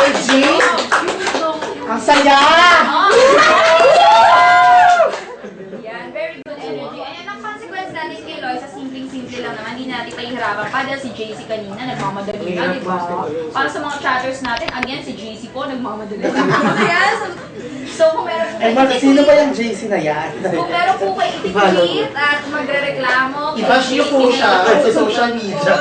energy. Ang saya! Yan, very good energy. And ang consequence natin kay Loy, sa simpleng-simple lang naman, hindi natin pahihirapan pa dahil si JC kanina, nagmamadali na, di ba? Para sa mga chatters natin, again, si JC po, nagmamadali na. So, kung meron po Ay, kayo sino ba yung JC na yan? kung meron po kayo itikit at magre-reklamo, I-bash niyo po siya sa social media.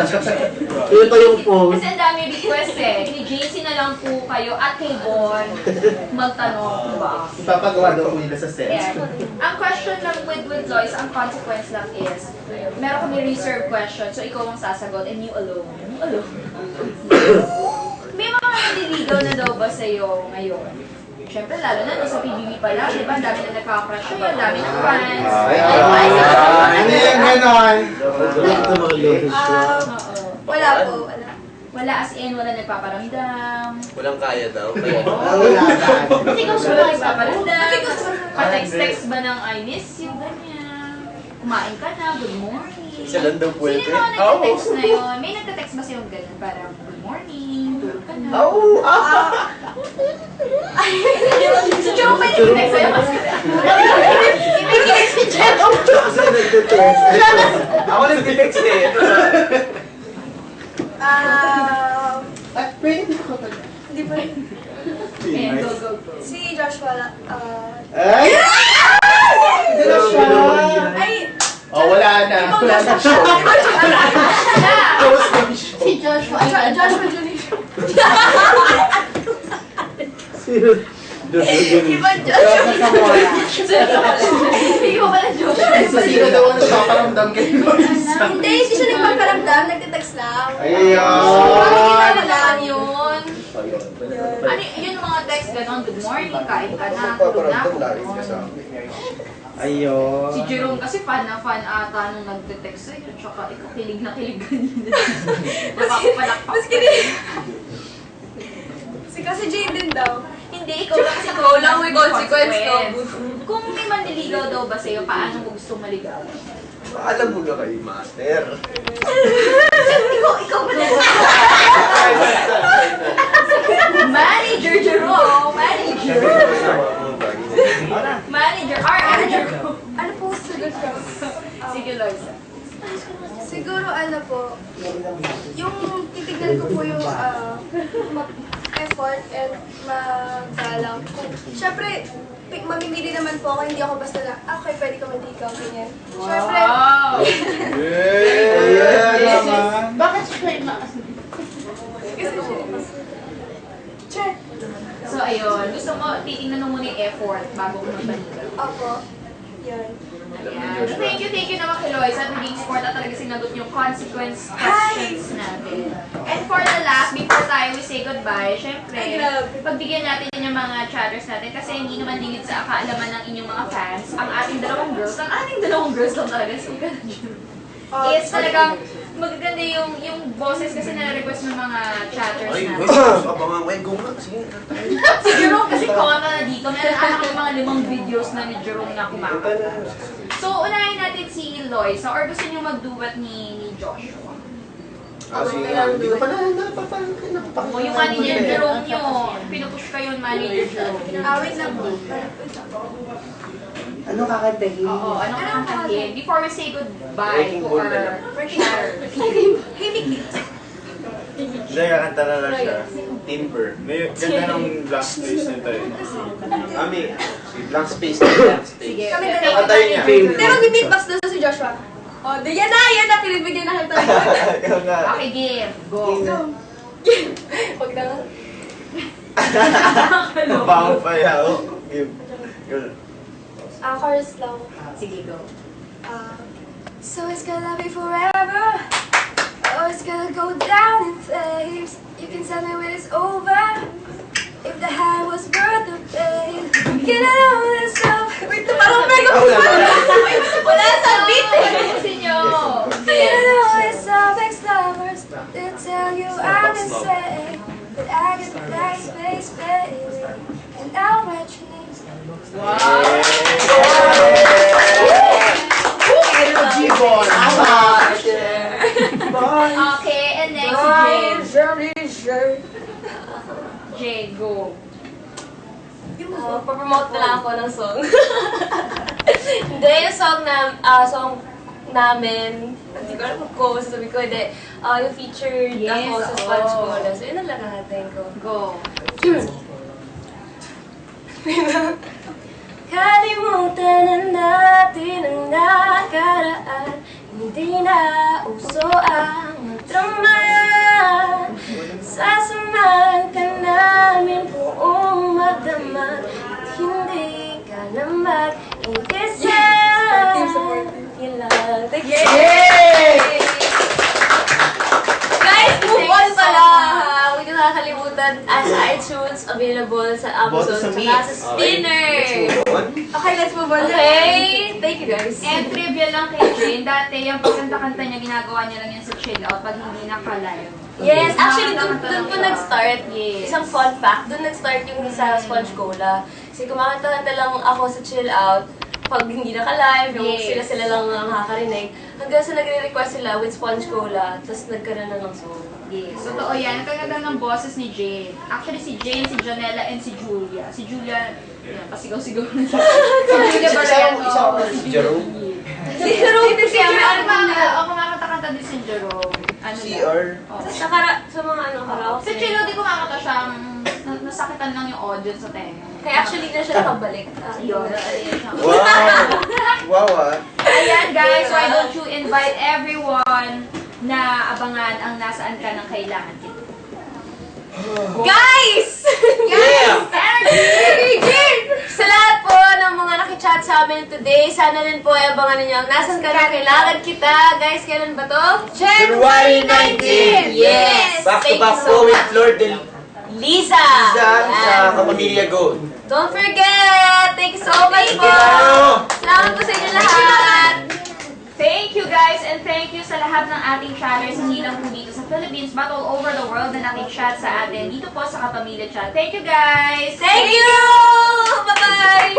Ito yung post. kasi ang dami request eh. Ni JC na lang po kayo at kay Bon magtanong, di ba? Ipapagawa daw po nila sa set. Ayan. Ang question lang with Lois, ang consequence lang is, meron kami reserve question, so ikaw ang sasagot and you alone. You alone. May mga naliligaw na daw ba sa'yo ngayon? Siyempre, lalo na sa PBB pa lang, di ba? Ang dami na nagkaka-crush sa'yo, ang dami ng fans. Ano yung ganon? Wala po, wala. Wala as in, wala nagpaparamdam. Walang kaya daw. Kaya Kasi ikaw siya nagpaparamdam. Pa-text-text ba ng I miss you, ganyan. Kumain ka na, good morning. Siya lang daw pwede. Sino yung mga nagte-text na yun? May nagte-text ba sa'yo ganyan? Parang, good morning, tulog ka na. Si Jerome pa yung nagte-text sa'yo. Ibigay si Jerome. Ako nag-text eh. Ay, pwede ko pa. Hindi pa rin. Ayan, go, go, go. Si Joshua, Ay! Hindi na siya. ay, Oh, wala na. Wala na siya. Close na siya. Si Joshua, Joshua Junisha. Ibang Joshua. Hindi ko pala Joshua. Sino daw ang nagpaparamdam kay Lois? Hindi siya nagpaparamdam, nagtitext lang. Ayun. Lang yun. Ano yun mga text ganon, good morning, kain ka na, tulog na ako. Ayun. Si Jerome kasi fan na fan ata nung nagte-text sa'yo, tsaka ikaw kilig na kilig ganyan. Nakakapalakpak. Mas kinig. Kasi Jane din daw. Hindi, ikaw lang kasi Ikaw lang may consequence to. Kung may manliligaw daw ba sa'yo, paano mo gusto maligaw? Alam mo na kayo, master. Ikaw ba na? Manager Jerome! Manager! Manager! Manager! Ano po sagot ko? Sige, Loisa. Siguro ano po, yung titignan ko po yung effort and magalang. Siyempre, mamimili naman po ako, hindi ako basta na, okay, pwede ka manligaw, ganyan. Siyempre, Wow! Ayan naman. Bakit siya yung che, So, ayun. Gusto mo, titingnan mo muna yung effort bago mo magpanigaw. opo, yun. Ayan. Thank you naman kay Lois at naging sport at talaga sinagot yung consequence questions natin. And for the last, before tayo we say goodbye, syempre, Ay, grabe. pagbigyan natin yung mga chatters natin kasi hindi naman lingid sa kaalaman ng inyong mga fans. Ang ating dalawang girls lang talaga, so is talagang magaganda yung boses kasi na-request ng mga chatters Ay, natin. abangan. Wait, go nga. Sige. Si Jerome kasi kona na dito. Meron anak yung mga 5 videos na ni Jerome na kumakanta. So, unahin natin si Loisa or gusto niyo mag-duet ni Joshua? Sige nga. Hindi ko pala napapakita. O yung manager Jerome nyo, pinupush kayo yung manager Jerome. Wait lang po. Ano kakantahin? Oo, ano kang kantahin? Before we say goodbye to our chatters. Hey, Mickey. Hindi, kakanta na lang siya. Timber. May ganda ng black space nito eh. Ami, Blank space. Blank space. Sige, Kami okay. dalawa. Kantayin niya. Pero bibitbox na si Joshua. Oh, yan na, pinibigyan na kita. ikaw nga. Okay, game. Go. Huwag na nga. Bago pa yan. Yun. Chorus lang. Sige, go. So it's gonna be forever. Oh, it's gonna go down in flames. You can tell me when it's over. If the high was worth the pain. Can I know this love? Wait, parang mega wala sa beat eh. Ayusin nyo. Can I know this love ex-lovers? They'll tell you I'm insane. But I get the black space, baby. And I'll write your names. Wow. G-Ball. Okay, and next si James. Jay, go. Pa-promote na lang ako ng song. Hindi, yung song namin, hindi ko alam kung sabi ko, hindi. Yung featured Yes, ako sa oo. Sponge Cola. So, yun ang lalahatin ko. Go. Kalimutan na natin ang nakaraan. Hindi na uso ang madrama. Sasamahan ka namin buong magdamag. At hindi ka na mag-ingisa. Yun lang. Thank you. Guys, move on pala! Huwag niyo nakakalimutan as iTunes, available sa Boto sa Amazon, Mix. saka sa Spinner. Okay, let's move on. Okay, thank you guys. And trivia lang kay Jane, dati yung pagkanta-kanta niya, ginagawa niya lang yan sa chill out pag hindi naka-live. Yes, actually, Kumakanta dun lang po siya. nag-start. Yes. Isang fun fact, dun nag-start yung sa Sponge Cola. Kasi kumakanta lang ako sa chill out pag hindi naka-live, yung Yes. sila lang ang nakakarinig. Hanggang sa nagre-request sila with Sponge Cola, tapos nagkaroon na ng song. Yes, totoo yan. Ang ganda ng boses ni Jane. Actually, si Jane, si Janella, and si Julia. Si Julia, yan, pasigaw-sigaw na siya. Si Julia Barreto. Si Jerome. Si Jerome din siya, may Ako album na. kumakanta-kanta din si Jerome. Ano CR. Oo. Sa mga karaoke. Sa Chilo, di kumakanta siya, nasakitan lang yung audience sa tenga. Kaya actually na siya nakabalik. Yun. Wow, ah. Ayan guys, why don't you invite everyone na abangan ang nasaan ka ng kailangan kita. Guys! Yeah! Sa lahat po ng mga nakichat sa amin today, sana rin po ay abangan ninyo ang nasan ka na kailangan kita. Guys, kailan ba to? February 19! Yes! Back to Thank back you po so with much. Lord Del Lisa! sa Kapamilya Gold. Don't forget! Thank you so much po! Tayo! Salamat po sa inyo lahat! Thank you guys and thank you sa lahat ng ating chatters, hindi lang po dito sa Philippines but all over the world na nakichat sa atin dito po sa Kapamilya Chat. Thank you guys! Thank you! Bye-bye!